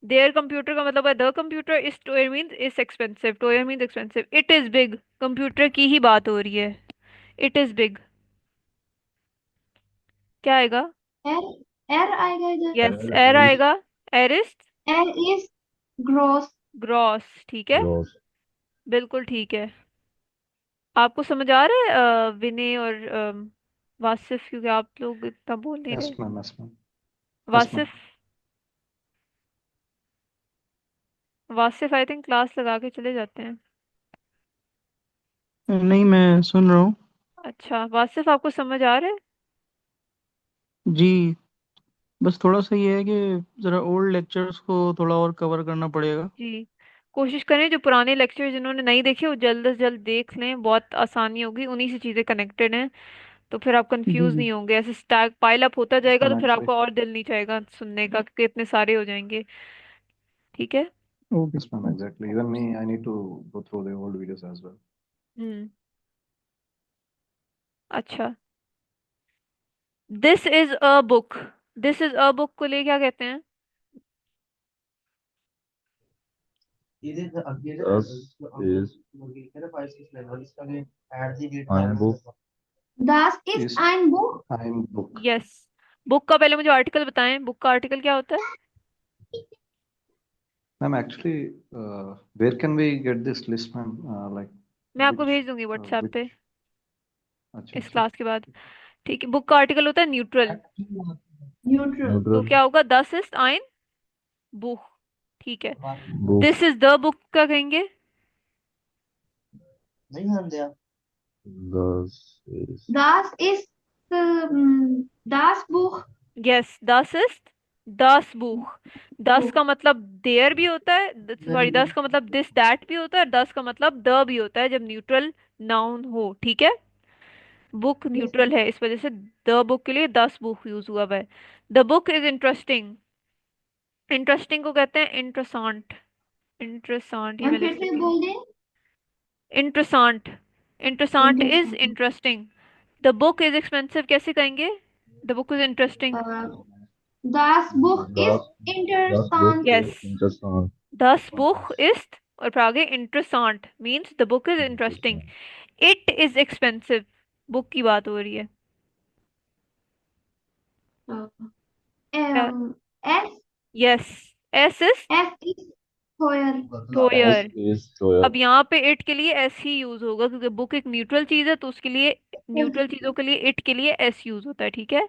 [SPEAKER 1] देयर कंप्यूटर का मतलब है द कंप्यूटर, इज टोयर मींस इज एक्सपेंसिव, टोयर means expensive. It is big, computer की ही बात हो रही है। इट इज बिग क्या आएगा?
[SPEAKER 2] R, R आएगा इधर।
[SPEAKER 1] यस,
[SPEAKER 3] Er
[SPEAKER 1] एर
[SPEAKER 3] ist
[SPEAKER 1] आएगा। एरिस्ट
[SPEAKER 2] R is gross.
[SPEAKER 1] ग्रॉस, ठीक है,
[SPEAKER 3] groß.
[SPEAKER 1] बिल्कुल ठीक है। आपको समझ आ रहा है विनय और वासिफ, क्योंकि आप लोग इतना बोल नहीं
[SPEAKER 4] Yes,
[SPEAKER 1] रहे।
[SPEAKER 4] ma'am. Yes, ma'am. Yes, ma'am.
[SPEAKER 1] Wasif, Wasif I think class लगा के चले जाते हैं।
[SPEAKER 6] नहीं, मैं सुन रहा हूँ।
[SPEAKER 1] अच्छा वासिफ, आपको समझ आ रहा है?
[SPEAKER 6] जी, बस थोड़ा सा ये है कि ज़रा ओल्ड लेक्चर्स को थोड़ा और कवर करना पड़ेगा।
[SPEAKER 1] जी, कोशिश करें जो पुराने लेक्चर जिन्होंने नहीं देखे वो जल्द से जल्द देख लें, बहुत आसानी होगी, उन्हीं से चीजें कनेक्टेड हैं। तो फिर आप
[SPEAKER 6] जी
[SPEAKER 1] कंफ्यूज
[SPEAKER 6] जी।
[SPEAKER 1] नहीं होंगे, ऐसे स्टैक पाइल अप होता
[SPEAKER 4] Yes,
[SPEAKER 1] जाएगा
[SPEAKER 4] ma'am.
[SPEAKER 1] तो फिर
[SPEAKER 4] Actually,
[SPEAKER 1] आपको और दिल नहीं चाहेगा सुनने का, क्योंकि इतने सारे हो जाएंगे। ठीक है।
[SPEAKER 6] Okay.
[SPEAKER 4] yes, ma'am. Exactly. Even me, I need to go through the old videos as well.
[SPEAKER 1] हम्म। अच्छा, this is a book, this is a book को ले क्या कहते हैं?
[SPEAKER 3] Thus is ein Buch.
[SPEAKER 5] Das ist
[SPEAKER 4] Is
[SPEAKER 5] ein Buch.
[SPEAKER 4] ein book.
[SPEAKER 1] Yes. Book का पहले मुझे article बताएं, बुक का आर्टिकल क्या होता है?
[SPEAKER 4] Ma'am, actually, where can we get this list, ma'am? Like
[SPEAKER 1] मैं आपको
[SPEAKER 4] which,
[SPEAKER 1] भेज दूंगी व्हाट्सएप पे
[SPEAKER 4] which? अच्छा
[SPEAKER 1] इस
[SPEAKER 4] अच्छा.
[SPEAKER 1] क्लास के बाद। ठीक है, बुक का आर्टिकल होता है न्यूट्रल।
[SPEAKER 5] Neutral.
[SPEAKER 1] तो
[SPEAKER 3] Neutral
[SPEAKER 1] क्या होगा? दस इज आइन बुक। ठीक है।
[SPEAKER 3] Buch.
[SPEAKER 1] This is the book का कहेंगे?
[SPEAKER 3] Das ist
[SPEAKER 5] Das ist das Buch.
[SPEAKER 1] Yes, दस इज दस बुक। दस का मतलब देयर भी होता है, सॉरी, दस का मतलब दिस दैट भी होता है, और दस का मतलब द भी होता है जब न्यूट्रल नाउन हो। ठीक है। Book
[SPEAKER 5] Yes.
[SPEAKER 1] न्यूट्रल है, इस वजह से द बुक के लिए दस बुक यूज हुआ हुआ है। The book is interesting, interesting को कहते हैं इंटरेसांट। इंटरेसांट, ये
[SPEAKER 5] मैम
[SPEAKER 1] मैं
[SPEAKER 5] फिर
[SPEAKER 1] लिख
[SPEAKER 5] से
[SPEAKER 1] लेती हूँ।
[SPEAKER 5] बोल दें।
[SPEAKER 1] इंटरेसांट, इंटरेसांट is
[SPEAKER 5] Interesting.
[SPEAKER 1] Interesting. The book is expensive कैसे कहेंगे? The book is interesting.
[SPEAKER 5] Das Buch ist
[SPEAKER 3] das Buch
[SPEAKER 5] interessant.
[SPEAKER 1] Yes,
[SPEAKER 3] ist interessant.
[SPEAKER 1] दस बुक इज, और फिर आगे इंटरेसांट means the book is interesting.
[SPEAKER 3] Interessant.
[SPEAKER 1] It is expensive, book की बात हो रही है।
[SPEAKER 5] Uh,
[SPEAKER 1] क्या?
[SPEAKER 5] S
[SPEAKER 1] यस, एस इज
[SPEAKER 5] F is teuer.
[SPEAKER 3] S
[SPEAKER 1] टोयर।
[SPEAKER 3] ist teuer.
[SPEAKER 1] अब यहाँ पे इट के लिए एस ही यूज होगा, क्योंकि बुक एक न्यूट्रल चीज है, तो उसके लिए न्यूट्रल चीजों के लिए इट के लिए एस यूज होता है। ठीक है।